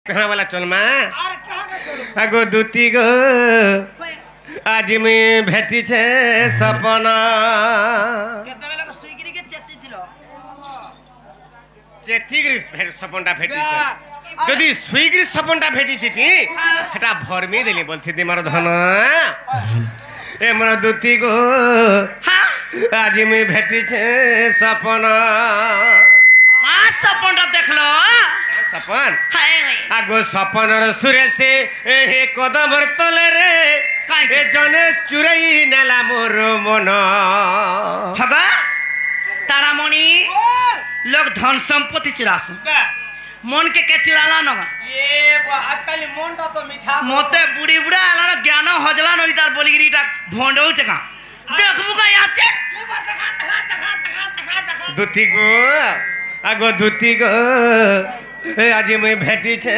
कहाँ वाला चल माँ आगो दूती गो आज मैं भेटी छे सपना चेतिगिरी सपनटा भेटी যদি সুইগিরি সপনটা ভেটিছি সেটা ভরমি দেলি বলছি মোর ধন এ মোর দুতি গো আজি মুই ভেটিছে সপন সপনটা দেখলো সপন আগো সপনর সুরেশে হে কদমর তলে রে এ জনে চুরাই নেলা মোর মন হগা তারামণি লোক ধন সম্পত্তি চুরাস मन के चुराला न आजकल मन तो मीठा मते बुढ़ी बुढ़ा आला ज्ञान हजला न इतार बोलिगिरी टा भोंडो चका देखबु का याचे दुती गो आगो दुती गो आज मैं भेटी छे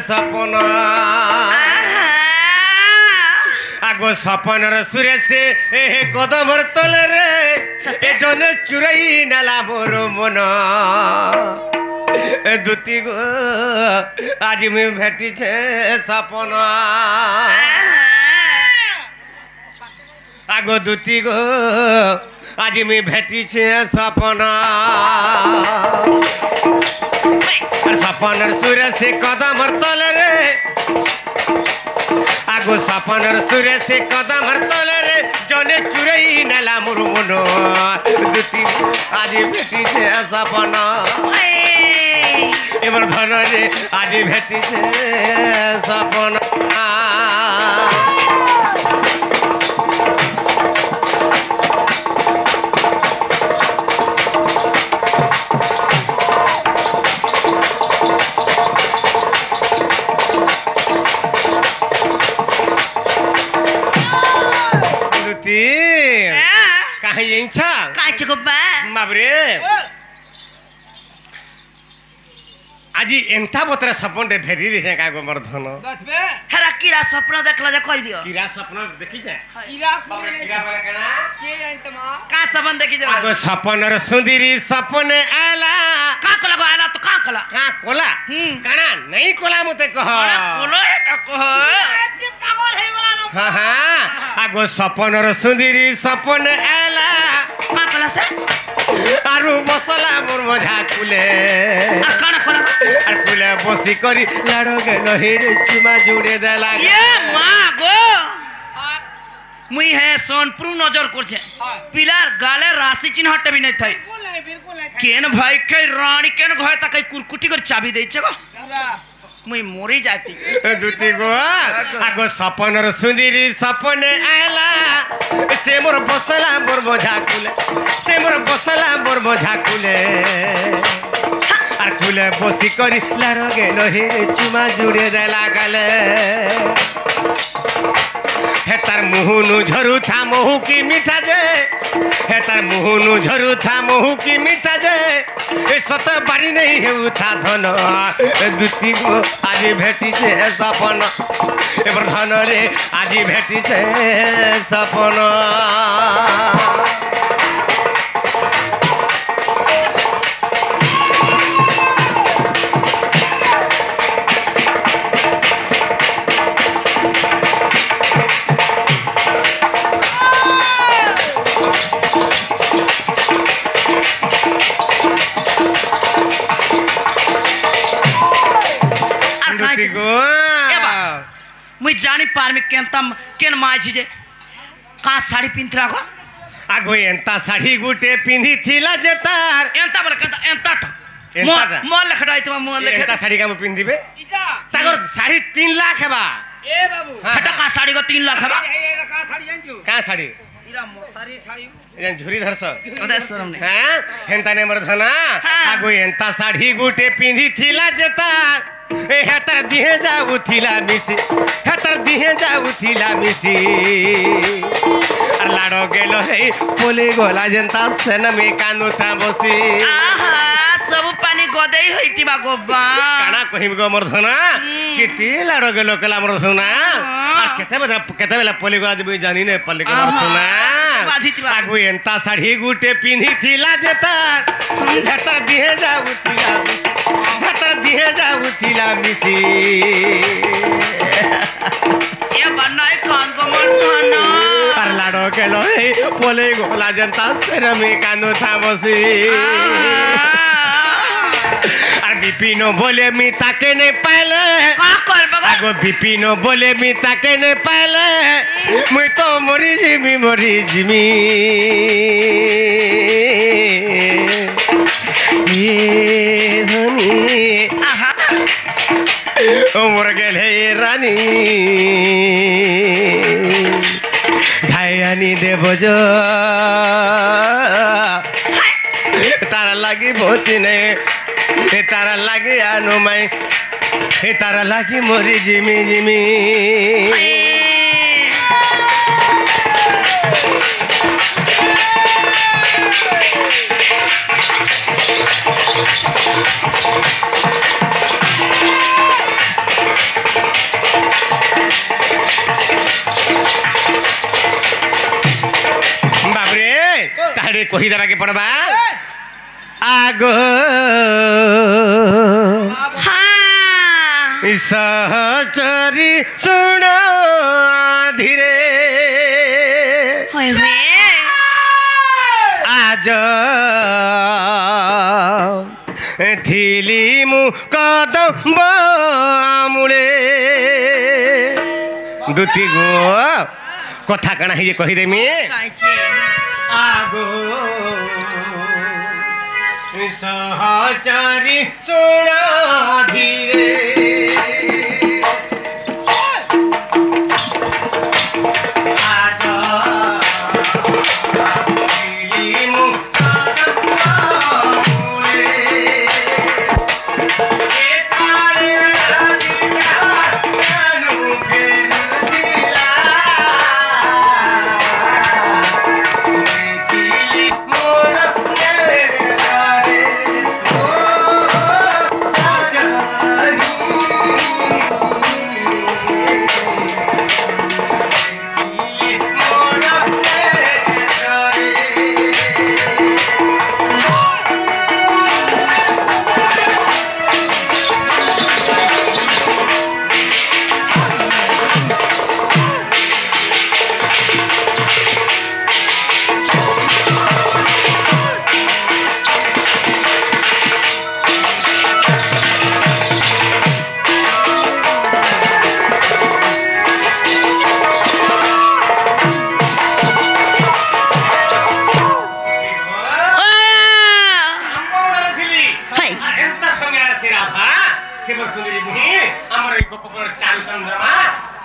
सपना आगो सपनर सुरेशे ए कदमर तले रे ए जने चुराई नेला मोर मन দুতি গো আজি মুই ভেটিছে সপনা আগো দুতি গো আজি মুই ভেটিছে সপনা সপনের সুরেশে কদমর তলে রে আগো সপনের সুরেশে কদমর তলে রে জনে চুরাই নেলা মোর মন দুতি আজি ভেটিছে সপনা এবার ধন রে আজি ভেটিছে সপনা দুতি কাহি ইচ্ছা কাছে গো বাবরে আজি এন্তা বতরে সপনটে ভেটি দিছে কাগো মোর ধন হেরা কিরা স্বপ্ন দেখলা যে কই দিও কিরা স্বপ্ন দেখিছে कीड़ा বাবরে কিরা বলে কেনা के जानत मा का सबन देखि जे আগো সপনর সুন্দরী সপনে আলা का कला गो आला तो का कला কা কোলা কানা নাই কোলা মতে কহ बोलो का कह के पागल हे गला न হ্যাঁ হ্যাঁ আগো সপনর সুন্দরী সপনে আলা का कला से আরু মশলা মোর মজা কুলে आ काना कला আর কুলে বসি করি লাড়ো গেল হিরে চুমা জুড়ে দেলা ये मां गो मुई है सोनपुर नजर करछे पिलार गाले राशि चिन्ह हटे भी नहीं थाई बिल्कुल नहीं केन भाई के रानी केन घय तक कुरकुटी कर चाबी देछे गो पूरा मुई मरी जाती দুতি গো আগো সপনর সুন্দরী সপনে আলা সে মোর বসলা মোর মজা কুলে সে মোর বসলা মোর মজা কুলে আর কুলে বসি করি লাড়ো গেল হিরে চুমা জুড়ে দেলা গালে হে তার মুহুনু ঝরু থা মহু কি মিঠা যে হে তার মুহুনু ঝরু থা মহু কি মিঠা যে এ সত বাড়ি নেই হেউ থা ধন দুতি গো আজি ভেটিছে সপন এবার ধন রে আজি ভেটিছে সপন দুতি গো मुई जानी पार में केन माजी जे का साड़ी पिंथरा गो আগো এন্তা শাড়ি গুটে পিন্ধি থিলা যে তার एंता बोले कहता एंता एंता मोल लखड़ाई तो मोल এন্তা लखड़ा শাড়ি কাম পিন্ধিবে इटा তাগর শাড়ি 3 লাখ হেবা ए बाबू हटा का साड़ी को 3 लाख हबा ए का साड़ी जानजू কা শাড়ি इरा मसारी साड़ी এন ঝুরি ধরছ ओदे शरम नहीं হ্যাঁ হেন্তা নে মোর ধনা হ্যাঁ। আগো এন্তা শাড়ি গুটে পিন্ধি থিলা যে তার এ হেতার দিহে যাউ থিলা মিশি হেতার দিহে যাউ থিলা মিশি আর লাড়ো গেল হে পলে গলা যেন্তা সেন মে কানুতা বসি आहा सब पानी गदेई होइती बा गोबा কানা কহিম গো মোর ধনা কেতে লাড়ো গেল কলা মোর সোনা আর কেতে বেলা পলে গলা যে জানি নে পলে গলা সোনা আগু এন্তা শাড়ি গুটে পিন্ধি থিলা যে তার হেতার দিহে যাউ থিলা মিশি হেতার ଦିହେ ଯାଉଥିଲା ମିଶି ଏ ବନାଇ କାନ କମଳ ଧନ আর লাড় গেল বলে গোলা জনতা সেরমে কানো থা বসি আর বিপিন বলে মি তাকে নে পাইলে কা করব আগো বিপিন বলে মি তাকে নে পাইলে মুই তো মরি জিমি এ ধনী আহা ওমর গেলে রানী ঘায়ানি দেব তারা লাগি ভতি নে তারা লাগে আনুমাই তারা লাগি মরি জিমি বাবরে তাহলে কহি দেবাকে পড়বা আগো সহচরি শুণ ধীরে আজ থিলি মু কদম্ব আমূলে দুটি গো কথা কাଣା হইয়ে কহিদেমি আগো সহচরি শুণ ধীরে আজ থিলি মু কদম্ব আমূলে একালে রাধিকা সানু ফেরুদিলা দেখিলি মোর নেতারে ও সাজানি দেখিলি মোর নেতারে আমার এই গোপপুরের চারু চন্দ্রমা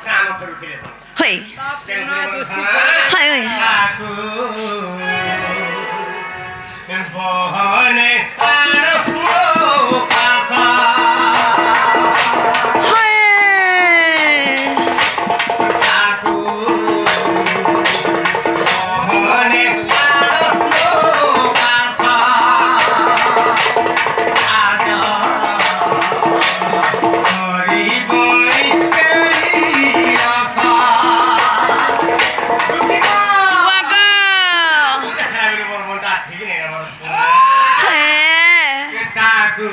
স্নান করুଥିଲେ হই হাই হাই বহনে পাশা তাকু বহনে পাশা আজ হরি বই তেরি আশা দুটি গো ওয়াগা দেখাবি বলবো তা ঠিক নেই আমার হ্যাঁ তাকু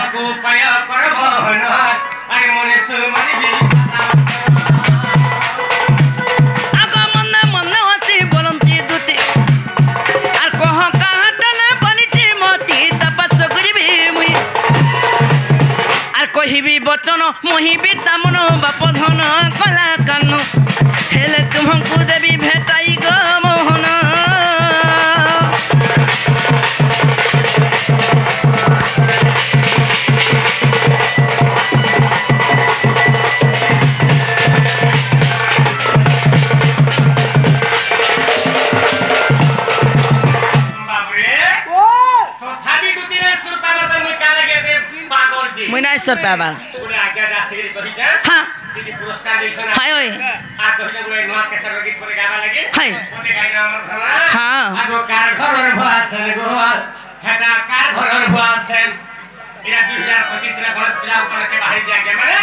কহকু পায় করব হন আরে মনে সুমনি বি আগ মনে মনে হসি বলন্তি দুতি আর কহ কাহাটলে বলিছি মতি তপস্য করিবি মুই আর কহিবি বচন মহিবি তামন বাপ ধন কলা কান হেলে তুমকু দেবি ভেটাই গো মোহন মুই নাই সর পাবা হ্যাঁ পুরস্কার দিছ না হাই ওই আর কহিলে বলে নয়া কেসর গীত করে গাবা লাগি হাই ওতে গাইনা আমার ধরা হ্যাঁ আগো কার ঘরের ভাষণ গো হেটা কার ঘরের ভাষণ এরা 2025 রে গণেশ পূজা উপলক্ষে বাহির যায় মানে